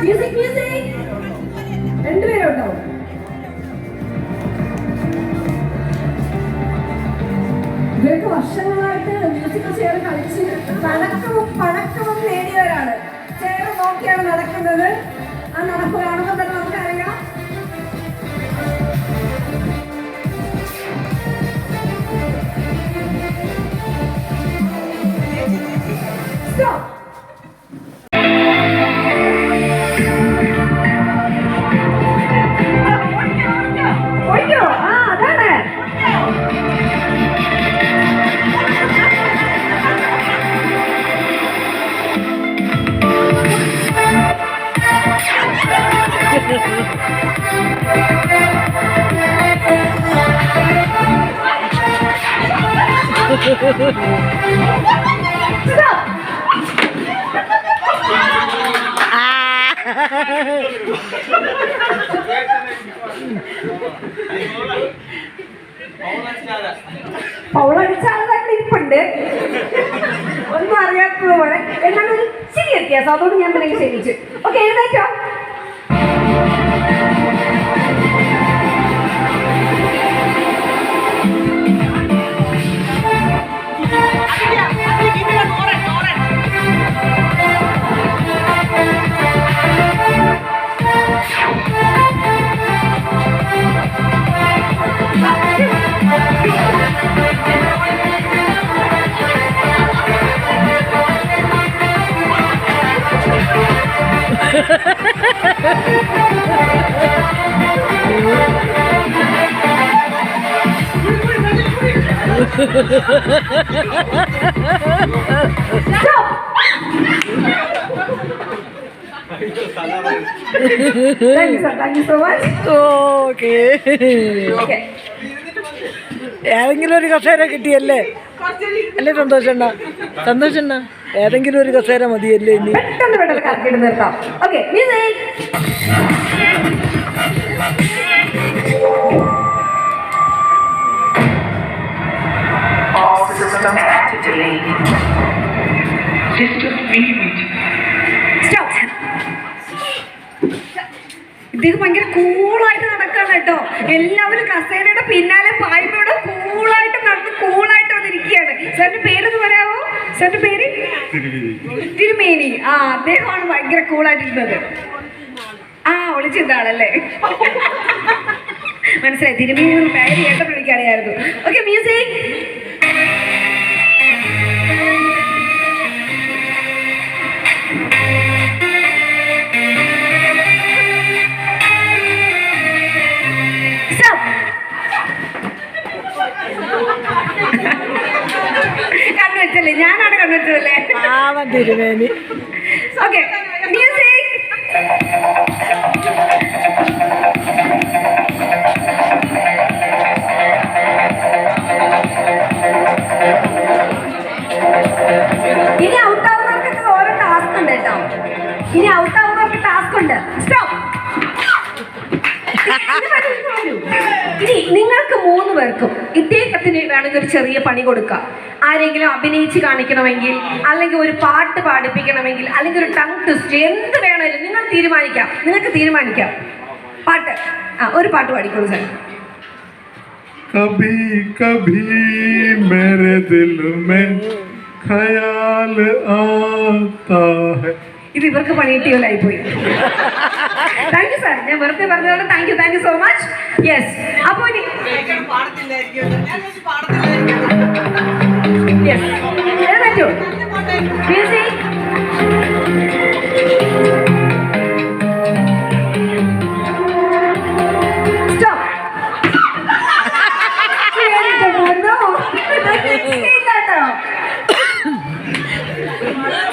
Music music രണ്ടുപേരും ഉണ്ടാവും. ഇവർക്ക് വർഷങ്ങളായിട്ട് മ്യൂസിക്കൽ ചെയർ കളിച്ച് പഴക്കവും നേടിയവരാണ്. ചെയർ നോക്കിയാണ് നടക്കുന്നത്. ആ നടപ്പ് കാണുമ്പോൾ തന്നെ നമുക്കറിയാം. പൗളടിച്ചാളെ ഇപ്പുണ്ട്, ഒന്നും അറിയാത്തത് പോലെ. എന്നാലും ഒരു ശരി വ്യത്യാസം, അതോട് ഞാൻ തന്നെ ക്ഷണിച്ചു. Okay, എഴുന്നേറ്റോ? Thank you so much. Okay. ഏതെങ്കിലും ഒരു കസേര കിട്ടിയല്ലേ അല്ലേ? സന്തോഷം ഏതെങ്കിലും ഒരു കസേര മതിയല്ലേ? ഇനി പെട്ടെന്ന് കറക്കിട്ട് നിർത്താം. Okay, music. ഇദ്ദേഹം ഭയങ്കര കൂളായിട്ട് നടക്കാണ് കേട്ടോ. എല്ലാവരും കസേരയുടെ പിന്നാലെ പായ്മയുടെ കൂളായിട്ട് നടന്ന് കൂളായിട്ട് വന്നിരിക്കുകയാണ്. സാറിന്റെ പേരൊന്ന് പറയാമോ? സാറിന്റെ പേര് തിരുമേനി. ആ, അദ്ദേഹമാണ് ഭയങ്കര കൂളായിട്ടിരുന്നത്. ആ, ഒളിച്ചിട്ടാണല്ലേ? മനസ്സിലായി. തിരുമേനി പേര് കേട്ടപ്പോൾ എനിക്കറിയായിരുന്നു. Okay, music. കണ്ണുവെച്ചല്ലേ? ഞാനാണ് കണ്ണുവെച്ചതല്ലേ? തിരുമേനി. Okay, music. ഇനി ഔട്ടാവുന്നവർക്ക് ഓരോ ടാസ്ക് ഉണ്ട് കേട്ടോ. ഇനി ഔട്ടാവുന്നവർക്ക് ടാസ്ക് ഉണ്ട്. സ്റ്റോപ്പ്. ഇനി നിങ്ങൾക്ക് 3 പേർക്കും ഇദ്ദേഹത്തിന് വേണമെങ്കിൽ ഒരു ചെറിയ പണി കൊടുക്കാം. ആരെങ്കിലും അഭിനയിച്ച് കാണിക്കണമെങ്കിൽ, അല്ലെങ്കിൽ ഒരു പാട്ട് പാടിപ്പിക്കണമെങ്കിൽ, അല്ലെങ്കിൽ ഒരു ടങ് ട്വിസ്റ്റ്, എന്ത് വേണമെങ്കിലും നിങ്ങൾക്ക് തീരുമാനിക്കാം. പാട്ട്. ഒരു പാട്ട് പാടിക്കോളൂ സാർ. കഭി കഭി മേരെ ദിൽ മേ ഖയാൽ ആതാ ഹൈ. ഇത് ഇവർക്ക് പണിയിട്ടിയോലായി പോയി. Thank you sir. ഞാൻ വെറുതെ പറഞ്ഞതാണ്. Thank you so much. Yes. അപ്പോൾ പറ്റൂ. മ്യൂസിക്. സ്റ്റോപ്പ്.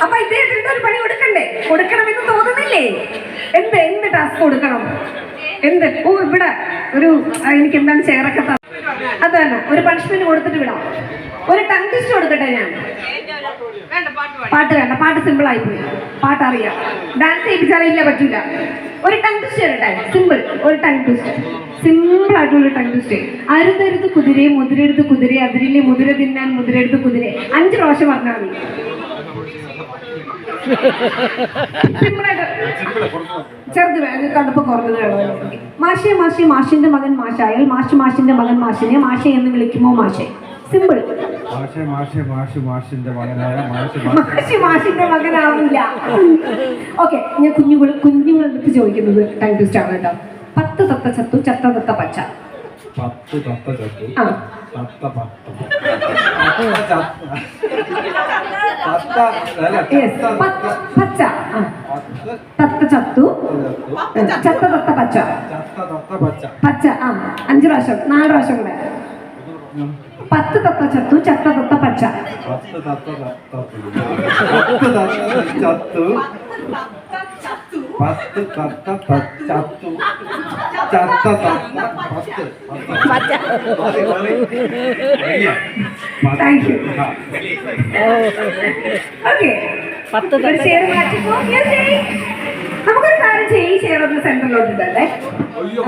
അപ്പൊ ഇദ്ദേഹത്തിന്റെ ഒരു പണി കൊടുക്കണമെന്ന് തോന്നുന്നില്ലേ? എന്ത് ടാസ്ക് കൊടുക്കണം? ഇവിടെ ഒരു എനിക്ക് എന്താണ് ചെയറൊക്കെ അത് തന്നെ ഒരു പണിഷ്മെന്റ് കൊടുത്തിട്ട് വിടാം. ഒരു ടങ് ട്വിസ്റ്റ് കൊടുക്കട്ടെ ഞാൻ. പാട്ട് വേണ്ട, പാട്ട് സിമ്പിൾ ആയിപ്പോയി. പാട്ട് അറിയാം, ഡാൻസ് ചെയ്യിപ്പിച്ചാലില്ല, പറ്റൂല. ഒരു ടങ് ട്വിസ്റ്റ് തരട്ടെ, സിമ്പിൾ. ഒരു ടങ് ട്വിസ്റ്റ്, സിമ്പിൾ ആയിട്ടുള്ള ടങ് ട്വിസ്റ്റ്. അരുതരുത് കുതിരയെ, മുതിരെടുത്ത് കുതിരയെ, അതിരിലെ മുതിര തിന്നാൻ മുതിരെടുത്ത് കുതിരയെ. 5 പ്രാവശ്യം പറഞ്ഞാൽ മതി. സിമ്പിളായിട്ട് ചെറുത് വേണം, കടുപ്പം കുറഞ്ഞത് വേണം. മാഷെ മാഷെ മാഷിന്റെ മകൻ മാഷായാൽ മാഷ് മാഷിന്റെ മകൻ മാഷിനെ മാഷെ എന്ന് വിളിക്കുമോ മാഷെ? സിമ്പിൾ. മാഷിന്റെ മകനായ മാഷി മാഷിന്റെ മകനാവില്ല. ഓക്കെ, ഞാൻ കുഞ്ഞുങ്ങളുടെ അടുത്ത് ചോദിക്കുന്നത് ടൈം ടു സ്റ്റാർട്ട് കേട്ടോ. 10 തത്ത ചത്തു, ചത്ത തത്ത പച്ച. 10 തത്ത ചത്തു, ആ, തത്ത പത്ത്. yes, പച്ച. ആ, തത്ത ചത്തു, ചത്ത തത്ത പച്ച. പച്ച. ആ, 5 പ്രാവശ്യം, 4 പ്രാവശ്യം കൂടെ. 10 തത്ത ചത്തു, ചത്ത തത്ത പച്ച. 10 തത്ത ചത്തു, 10 തത്ത ചത്തു, ചത്ത തത്ത 10. Thank you. ഓക്കെ, 10 ഷെയർ മാറ്റിപ്പോ. നമുക്കൊരു കാര്യം ചെയ്യും, ഷെയർ ഒന്ന് സെന്ററിലോട്ട് ഇട്ടല്ലേ. അയ്യോ